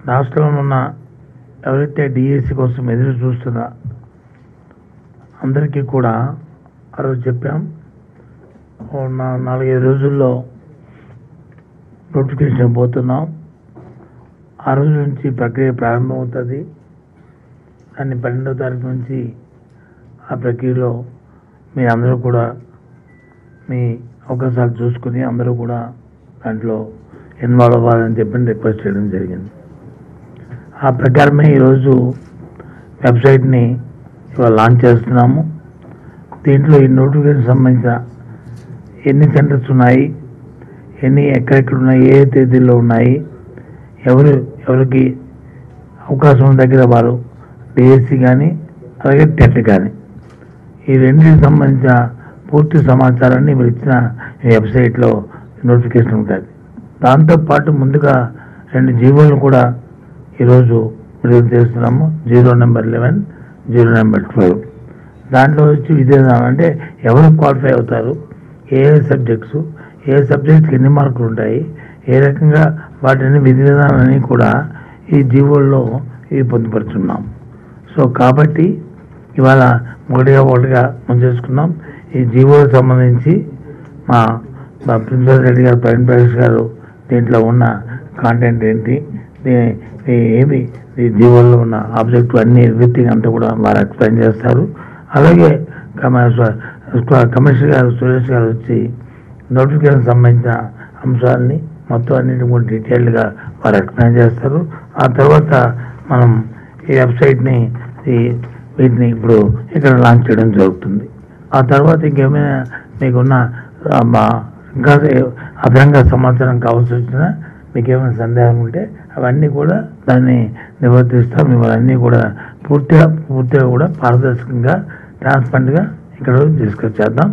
రాష్ట్రంలో ఉన్న ఎవరైతే డిఎస్సి కోసం ఎదురు చూస్తున్నా అందరికీ కూడా ఆ రోజు చెప్పాం. 4-5 రోజుల్లో నోటిఫికేషన్ పోతున్నాం. ఆ రోజు నుంచి ప్రక్రియ ప్రారంభమవుతుంది. దాన్ని 12వ తారీఖు నుంచి ఆ ప్రక్రియలో మీ అందరూ కూడా మీ అవకాశాలు చూసుకుని అందరూ కూడా దాంట్లో ఇన్వాల్వ్ అవ్వాలని చెప్పి రిక్వెస్ట్ చేయడం జరిగింది. ఆ ప్రకారమే ఈరోజు వెబ్సైట్ని ఇవాళ లాంచ్ చేస్తున్నాము. దీంట్లో ఈ నోటిఫికేషన్ సంబంధించిన ఎన్ని సెంటర్స్ ఉన్నాయి, ఎక్కడెక్కడ ఉన్నాయి, ఏ తేదీల్లో ఉన్నాయి, ఎవరికి అవకాశం ఉన్న దగ్గర వారు డిఎస్సి కానీ అలాగే టెట్ కానీ ఈ రెండింటికి సంబంధించిన పూర్తి సమాచారాన్ని మీరు ఇచ్చిన వెబ్సైట్లో నోటిఫికేషన్ ఉంటుంది. దాంతోపాటు ముందుగా 2 జీవోలను కూడా ఈరోజు విడుదల చేస్తున్నాము. 0 నెంబర్ 11, 0 నెంబర్ 12. దాంట్లో వచ్చి విధానం అంటే ఎవరు క్వాలిఫై అవుతారు, ఏ సబ్జెక్ట్స్కి ఎన్ని మార్కులు ఉంటాయి, ఏ రకంగా వాటిని విధి విధానాన్ని కూడా ఈ జీవోల్లో ఇవి పొందుపరుచున్నాం. సో కాబట్టి ఇవాళ ఒకటిగా ముంచేసుకున్నాం. ఈ జీవోలకు సంబంధించి మా ప్రిన్సిపల్ రెడ్డి గారు, ప్రవీణ్ ప్రకాష్ గారు దీంట్లో ఉన్న కాంటెంట్ ఏంటి, ఏమి ఈ జీవోల్లో ఉన్న ఆబ్జెక్ట్ అన్ని ఎవ్రీథింగ్ అంతా కూడా వారు ఎక్స్ప్లెయిన్ చేస్తారు. అలాగే కమిషనర్ గారు సురేష్ గారు వచ్చి నోటిఫికేషన్ సంబంధించిన అంశాలని మొత్తం అన్నింటి కూడా డీటెయిల్డ్గా వారు ఎక్స్ప్లెయిన్ చేస్తారు. ఆ తర్వాత మనం ఈ వెబ్సైట్ని వీటిని ఇప్పుడు ఇక్కడ లాంచ్ చేయడం జరుగుతుంది. ఆ తర్వాత ఇంకేమైనా మీకున్న ఇంకా అదనంగా సమాచారం కావాల్సి వచ్చినా మీకు ఏమైనా సందేహం ఉంటే అవన్నీ కూడా దాన్ని నివర్తిస్తాం. ఇవన్నీ కూడా పూర్తిగా కూడా పారదర్శకంగా ట్రాన్స్పరెంట్గా ఇక్కడ డిస్కస్ చేద్దాం.